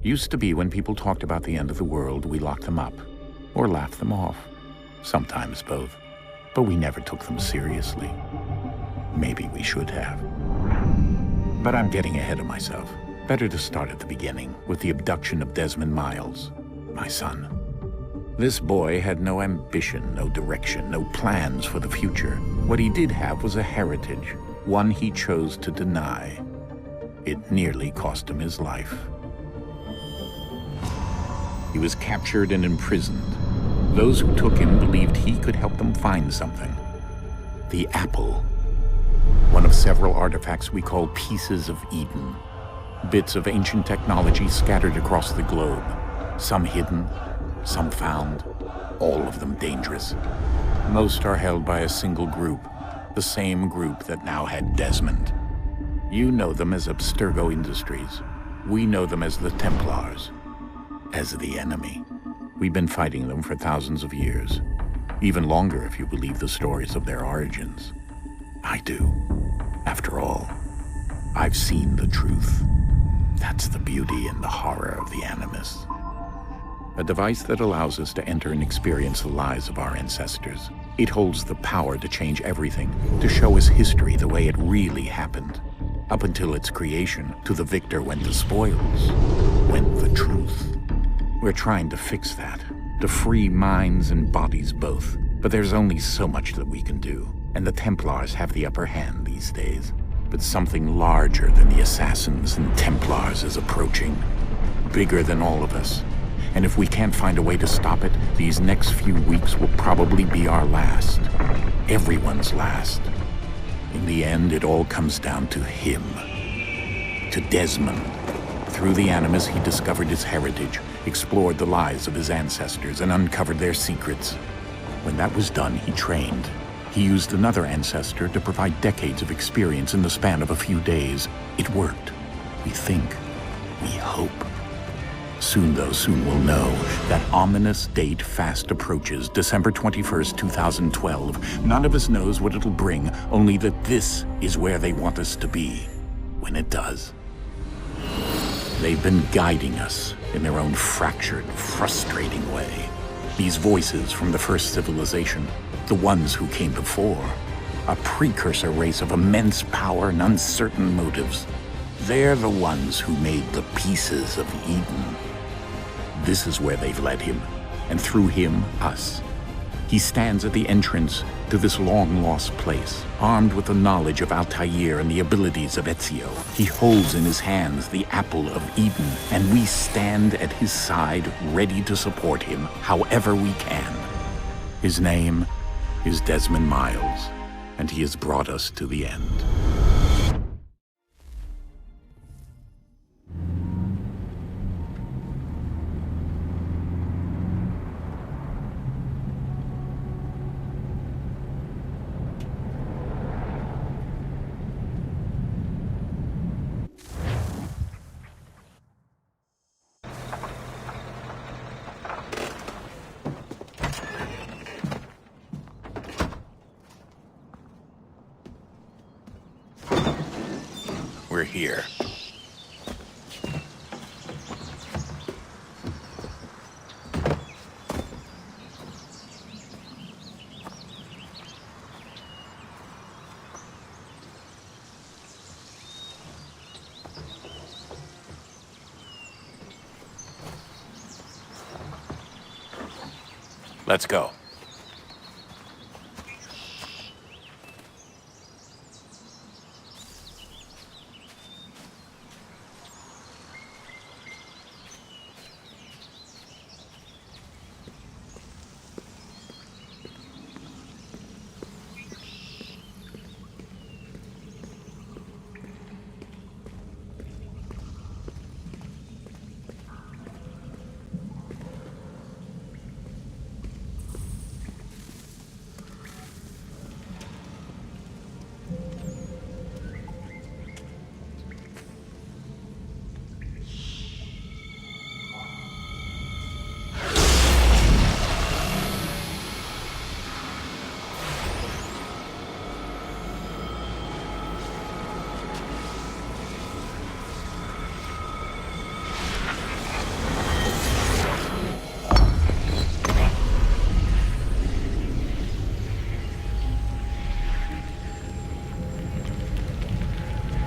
Used to be when people talked about the end of the world, we locked them up, or laughed them off. Sometimes both. But we never took them seriously. Maybe we should have. But I'm getting ahead of myself. Better to start at the beginning, with the abduction of Desmond Miles, my son. This boy had no ambition, no direction, no plans for the future. What he did have was a heritage, one he chose to deny. It nearly cost him his life. He was captured and imprisoned. Those who took him believed he could help them find something. The apple. One of several artifacts we call Pieces of Eden. Bits of ancient technology scattered across the globe. Some hidden, some found, all of them dangerous. Most are held by a single group, the same group that now had Desmond. You know them as Abstergo Industries. We know them as the Templars, as the enemy. We've been fighting them for thousands of years, even longer if you believe the stories of their origins. I do. After all, I've seen the truth. That's the beauty and the horror of the Animus. A device that allows us to enter and experience the lives of our ancestors. It holds the power to change everything, to show us history the way it really happened. Up until its creation, to the victor went the spoils, went the truth. We're trying to fix that, to free minds and bodies both. But there's only so much that we can do, and the Templars have the upper hand these days. But something larger than the Assassins and Templars is approaching, bigger than all of us. And if we can't find a way to stop it, these next few weeks will probably be our last. Everyone's last. In the end, it all comes down to him. To Desmond. Through the Animus, he discovered his heritage, explored the lives of his ancestors, and uncovered their secrets. When that was done, he trained. He used another ancestor to provide decades of experience in the span of a few days. It worked. We think. We hope. Soon, though, soon we'll know. That ominous date fast approaches, December 21st, 2012. None of us knows what it'll bring, only that this is where they want us to be, when it does. They've been guiding us in their own fractured, frustrating way. These voices from the first civilization, the ones who came before, a precursor race of immense power and uncertain motives. They're the ones who made the Pieces of Eden. This is where they've led him, and through him, us. He stands at the entrance to this long-lost place, armed with the knowledge of Altair and the abilities of Ezio. He holds in his hands the Apple of Eden, and we stand at his side, ready to support him however we can. His name is Desmond Miles, and he has brought us to the end. We're here. Let's go.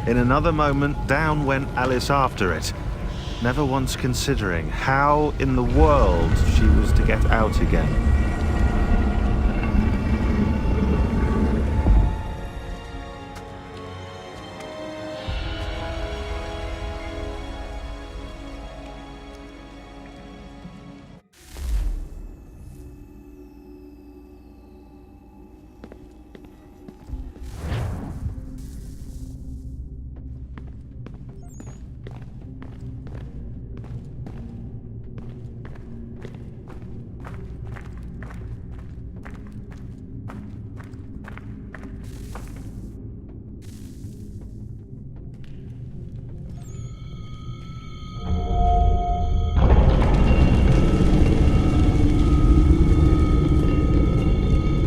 In another moment, down went Alice after it, never once considering how in the world she was to get out again.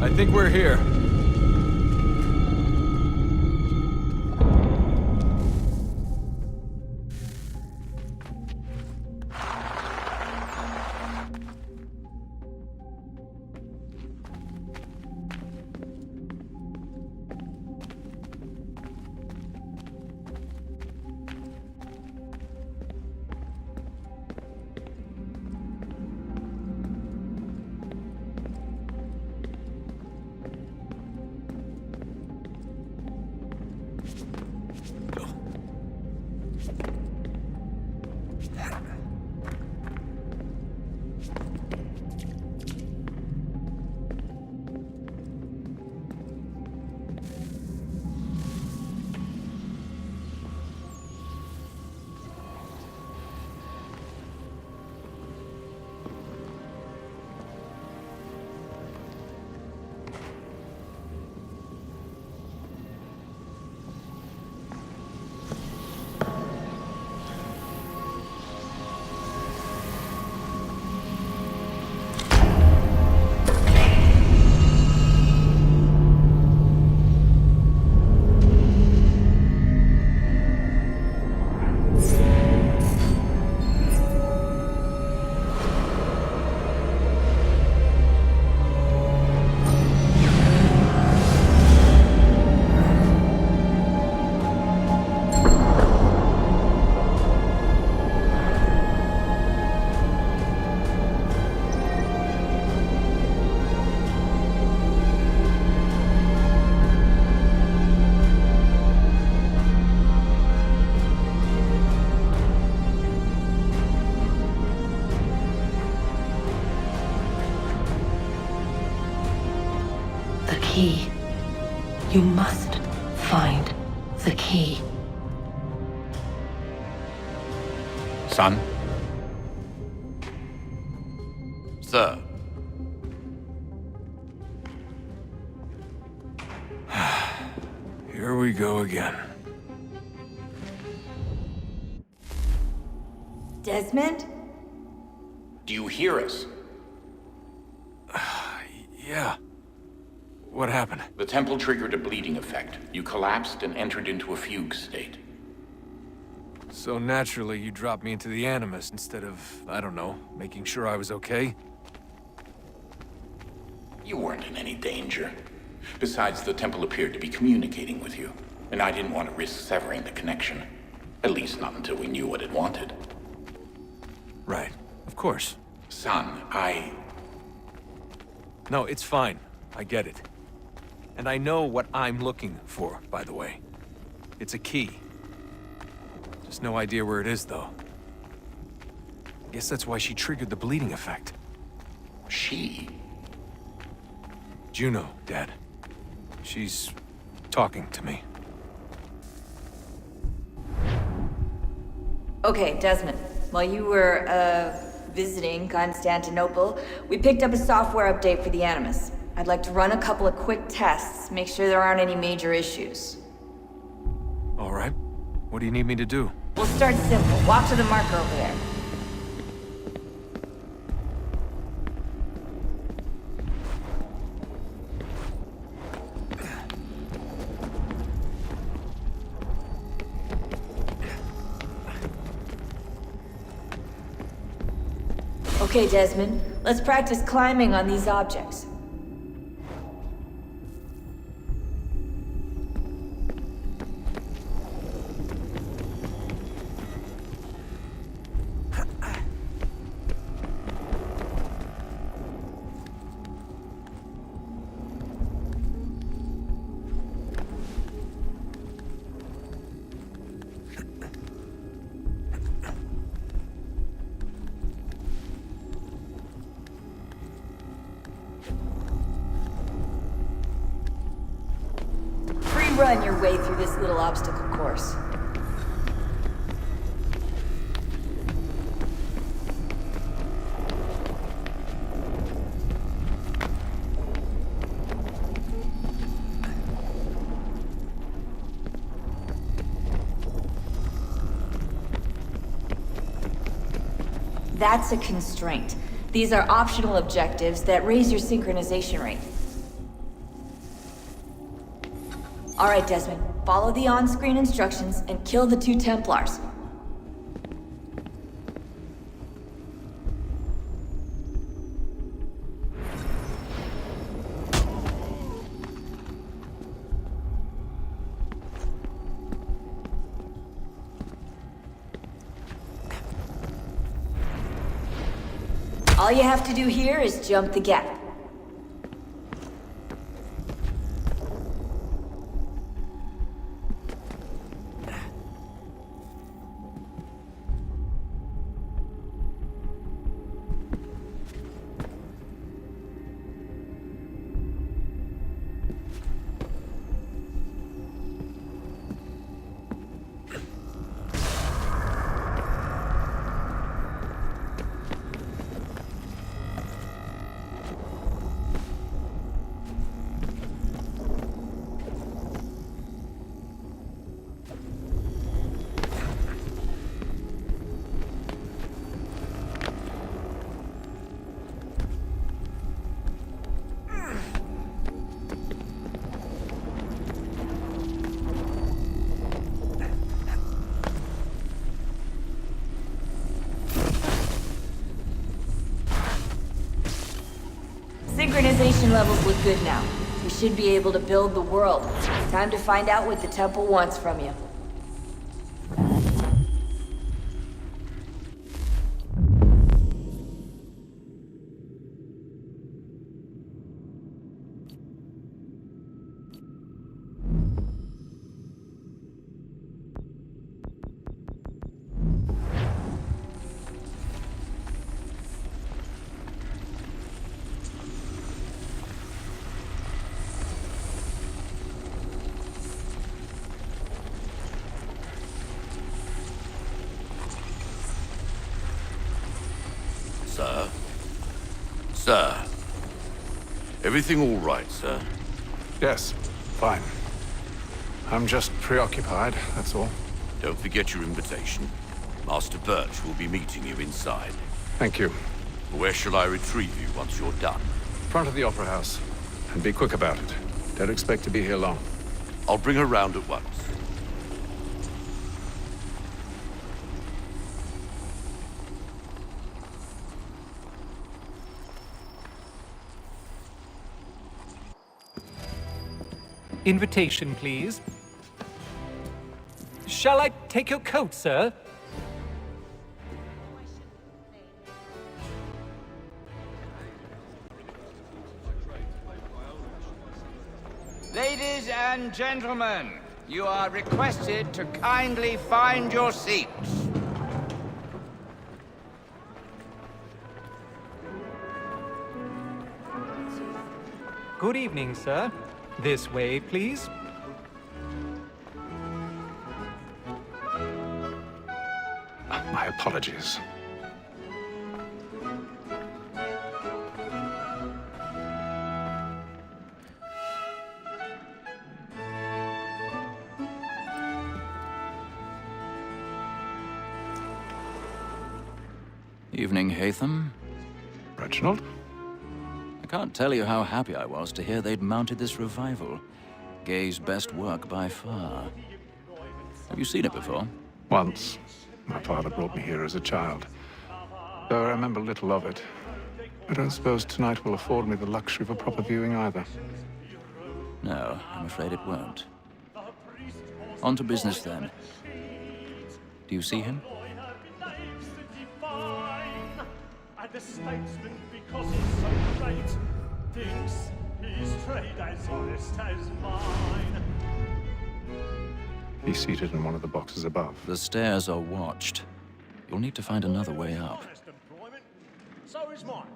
I think we're here. Key. You must find the key. Son? Sir. Here we go again. Desmond? Do you hear us? Yeah. What happened? The temple triggered a bleeding effect. You collapsed and entered into a fugue state. So naturally, you dropped me into the Animus instead of, I don't know, making sure I was okay? You weren't in any danger. Besides, the temple appeared to be communicating with you, and I didn't want to risk severing the connection. At least not until we knew what it wanted. Right. Of course. Son, No, it's fine. I get it. And I know what I'm looking for, by the way. It's a key. Just no idea where it is, though. Guess that's why she triggered the bleeding effect. She? Juno, Dad. She's talking to me. Okay, Desmond. While you were, visiting Constantinople, we picked up a software update for the Animus. I'd like to run a couple of quick tests, make sure there aren't any major issues. All right. What do you need me to do? We'll start simple. Walk to the marker over there. Okay, Desmond. Let's practice climbing on these objects. run your way through this little obstacle course. That's a constraint. These are optional objectives that raise your synchronization rate. Alright, Desmond. Follow the on-screen instructions and kill the 2 Templars. All you have to do here is jump the gap. Synchronization levels look good now. We should be able to build the world. Time to find out what the temple wants from you. Sir? Sir? Everything all right, sir? Yes, fine. I'm just preoccupied, that's all. Don't forget your invitation. Master Birch will be meeting you inside. Thank you. Where shall I retrieve you once you're done? Front of the Opera House. And be quick about it. Don't expect to be here long. I'll bring her round at once. Invitation, please. Shall I take your coat, sir? Ladies and gentlemen, you are requested to kindly find your seats. Good evening, sir. This way, please. My apologies. Evening, Haytham. Reginald? I can't tell you how happy I was to hear they'd mounted this revival. Gay's best work by far. Have you seen it before? Once. My father brought me here as a child. Though I remember little of it. I don't suppose tonight will afford me the luxury of a proper viewing either. No, I'm afraid it won't. On to business then. Do you see him? The statesman, because he's so great, thinks his trade as honest as mine. He's seated in one of the boxes above. The stairs are watched. You'll need to find another way up. Honest employment, so is mine.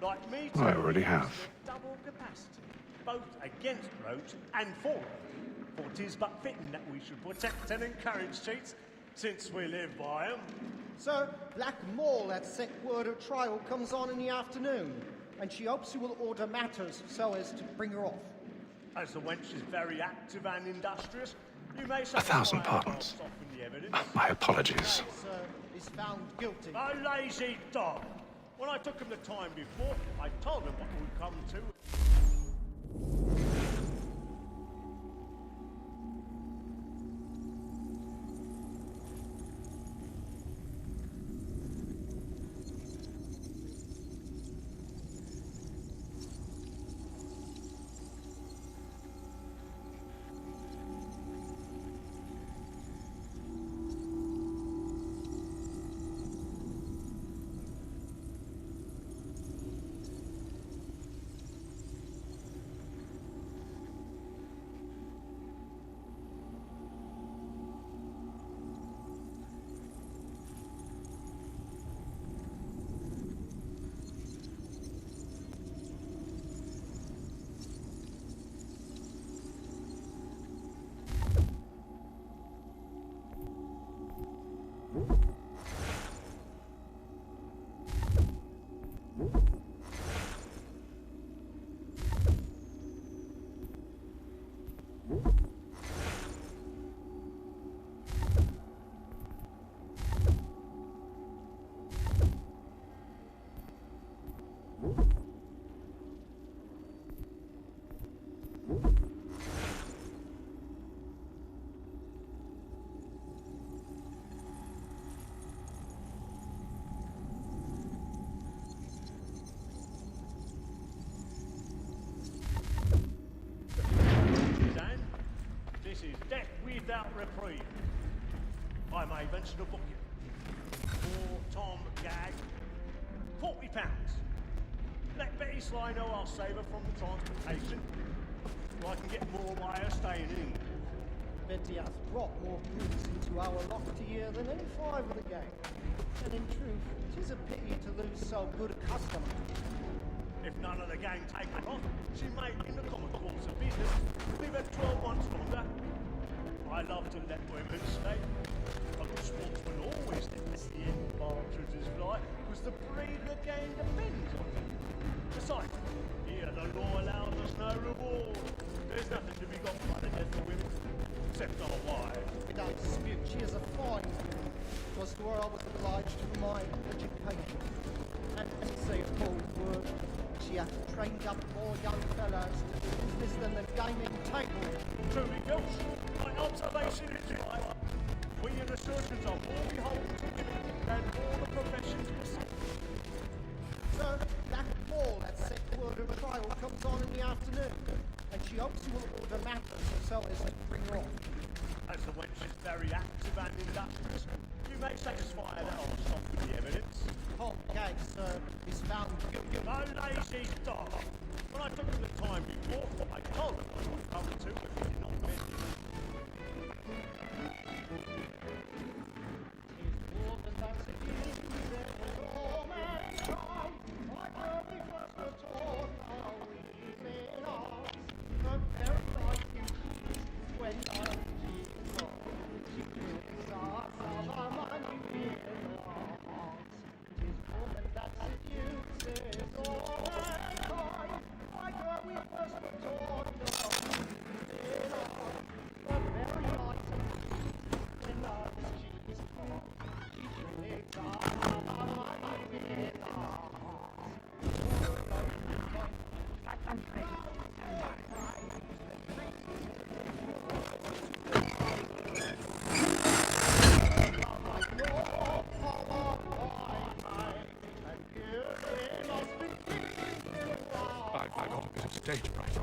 Like me I already have. double capacity, both against roads and for them. For 'tis but fitting that we should protect and encourage cheats, since we live by 'em. Sir, Black Mole had set word her trial comes on in the afternoon, and she hopes you will order matters so as to bring her off. As the wench is very active and industrious, you may 1,000 pardons. soften the evidence. My apologies. Sir is found guilty. A lazy dog! When I took him the time before, I told him what would come to. This is death without reprieve. I may venture to book you. For Tom Gag, £40. Let Betty Sly know I'll save her from the transportation, so I can get more by her staying in. Betty has brought more goods into our loft here than any five of the gang. And in truth, it is a pity to lose so good a customer. If none of the gang take her off, she may, in the common course of business, live at 12 months longer. I love to let women stay. A good sportsman always lets the end partridges fly, because the breed of the gang depends on it. Besides, here the law allows us no reward. There's nothing to be got by the death of women, except our wives. Without dispute, she is a fine woman. It was to her I was obliged for my education. And to say a cold word, she hath trained up more young fellows to do business than the gaming table. Truly, Ghost, my observation is right. We in the surgeons are more beholden to women than all the professions beside. Sir, Black Mole had set word of a trial comes on in the afternoon, and she hopes you will order matters so as to bring her off. As the wench is very active and industrious, you may satisfy that I'll soften the evidence. Tom Gag, sir, is found guilty. A lazy dog! When I took him the time before, I told him what would come to if he did not mention it. More than that's a gift, oh man, I will be first to talk, how we in us. The very night when I she brings us our money in our hearts. Tis woman that seduces all mankind. Why do we first talk of in us? The very night when love is called, she brings our money in our hearts. I got a bit of stage fright.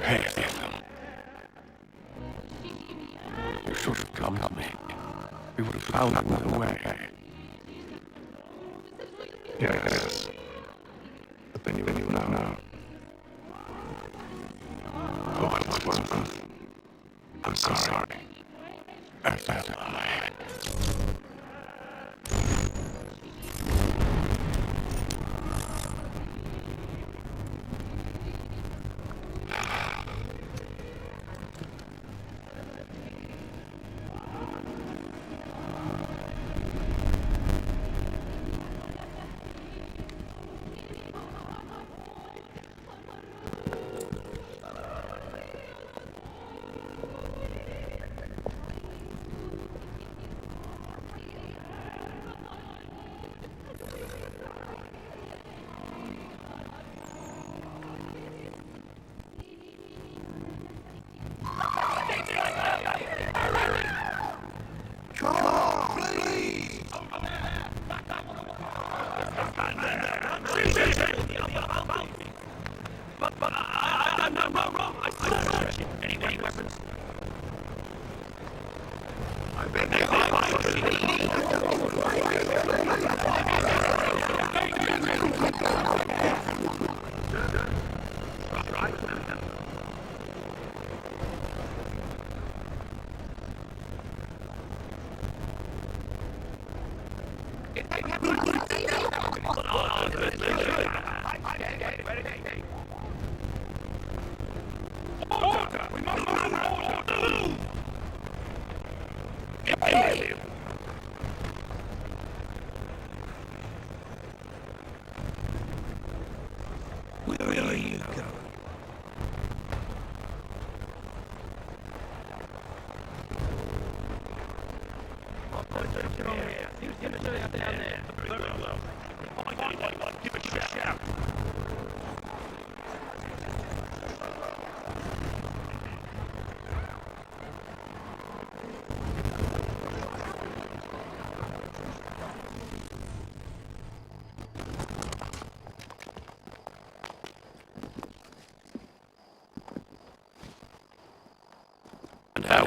Hey, you should have come to me. We would have found another way. Yes. But then you know. Oh, I wasn't. I'm sorry. That's a lie.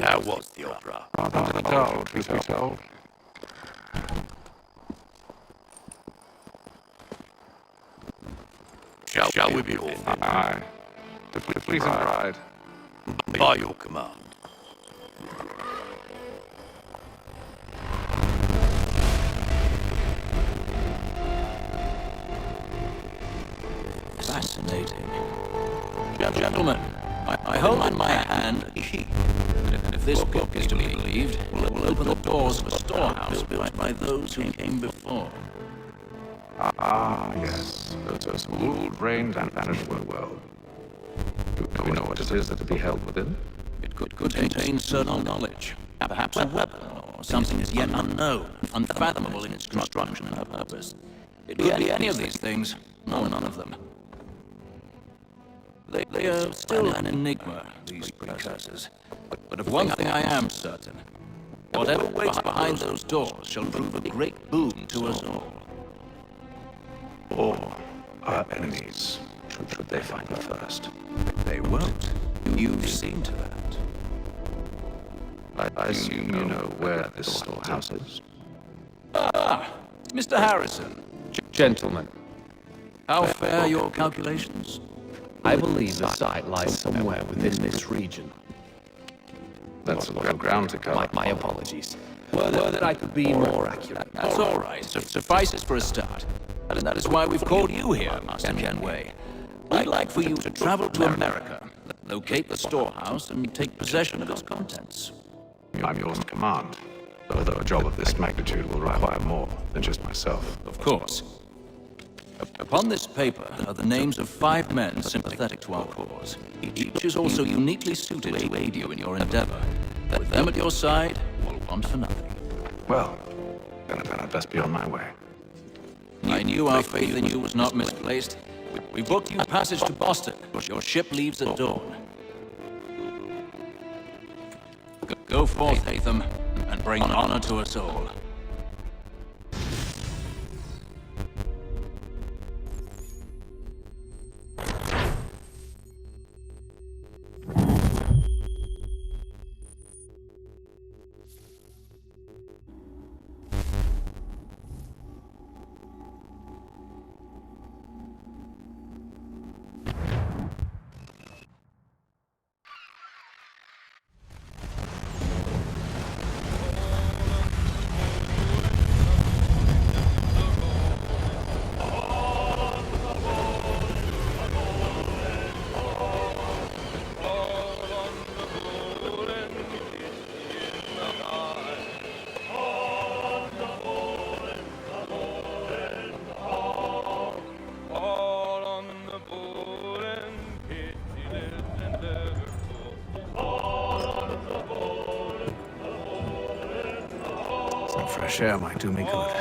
How was the opera? Rather dull, truth be told. Shall we be off? Aye. The pleasing bride. By your command. Fascinating. Gentlemen, I hold in my hand a key. And if this book is to be believed, it will open the doors of a storehouse built by those who came before. Ah, yes. Those ruled, reigned, and vanished world. Do we know what it is that to be held within? It could contain certain knowledge, perhaps a weapon, or something as yet unknown, unfathomable in its construction and purpose. It could be any of these things, none of them. They are still an enigma, these precursors. But of one thing I am certain. Whatever waits behind those doors shall prove a great boon to us all. Or our enemies, should they find me first. They won't. You've seen to that. I assume you know where this storehouse is. Ah, Mr. Harrison. Gentlemen, How fare your calculations? I believe the site lies somewhere within this region. That's a lot of ground to cover. My apologies. Were that I could be more accurate. That's all right. Suffices for a start. And that is why we've called you here, Master Kenway. I'd like for you to travel to America, locate the storehouse, and take possession of its contents. I'm yours in command, although a job of this magnitude will require more than just myself. Of course. Upon this paper are the names of 5 men sympathetic to our cause. Each is also uniquely suited to aid you in your endeavor. With them at your side, we'll want for nothing. Well, then I'd best be on my way. I knew our faith in you was not misplaced. We booked you a passage to Boston. Your ship leaves at dawn. Go forth, Hatham, and bring honor to us all. Some fresh air might do me good.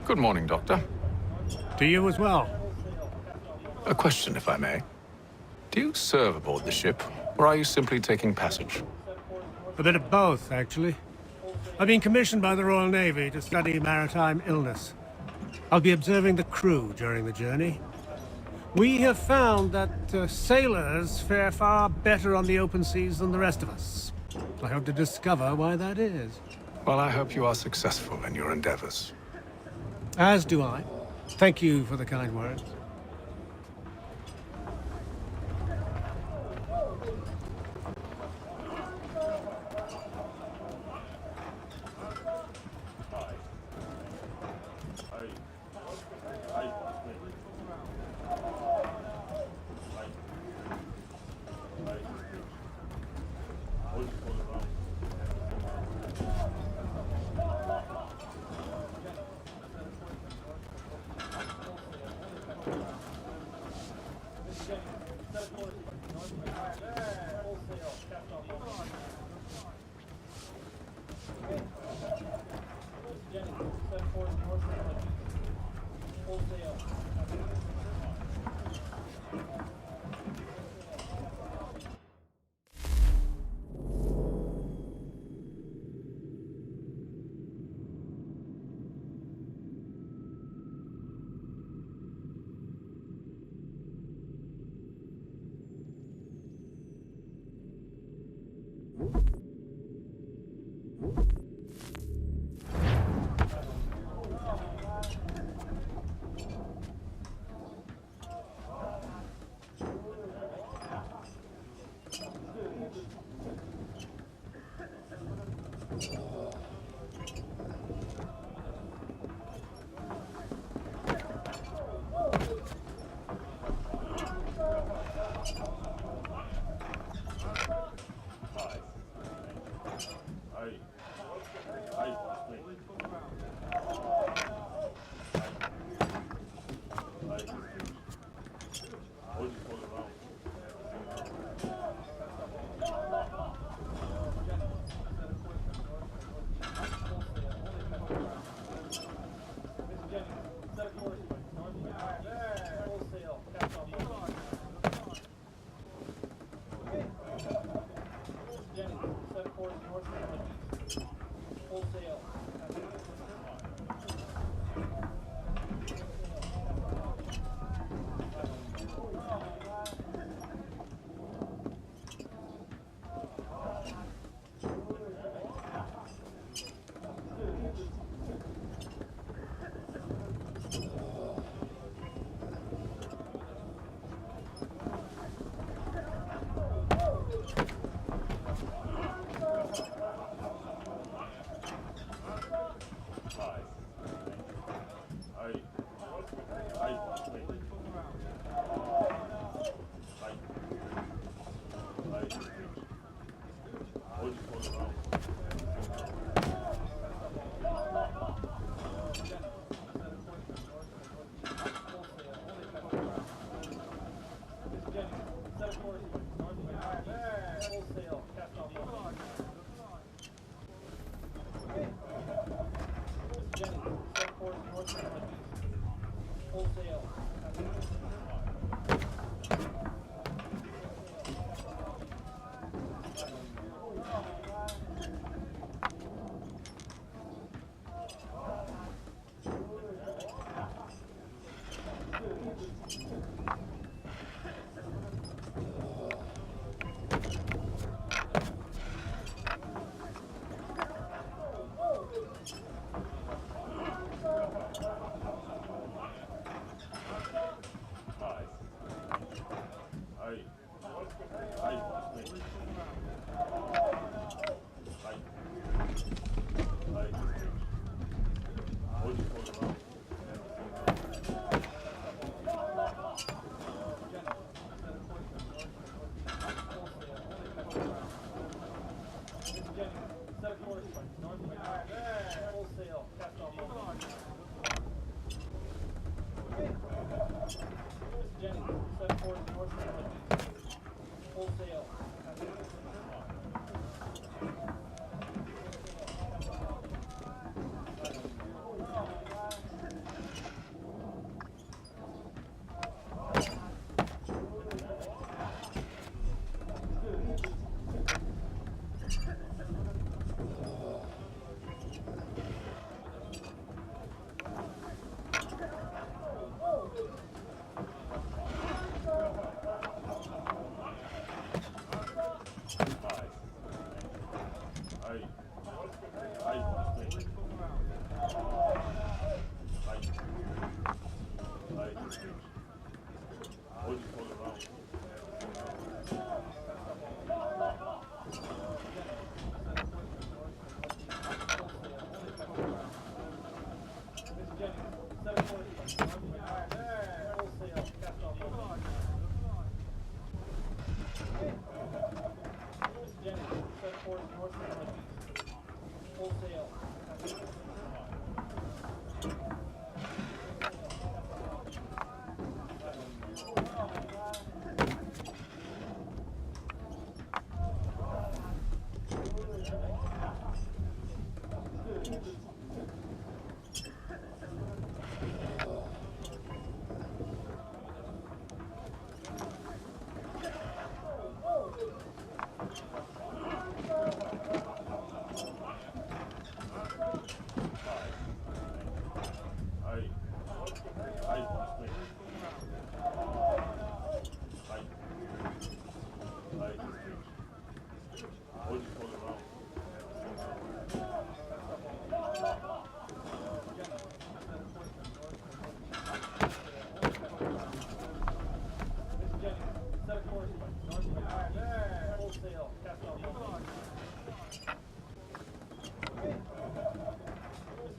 Good morning, Doctor. To you as well. A question, if I may. Do you serve aboard the ship, or are you simply taking passage? A bit of both, actually. I've been commissioned by the Royal Navy to study maritime illness. I'll be observing the crew during the journey. We have found that sailors fare far better on the open seas than the rest of us. I hope to discover why that is. Well, I hope you are successful in your endeavors. As do I. Thank you for the kind words.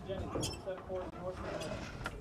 Jennings, set course north.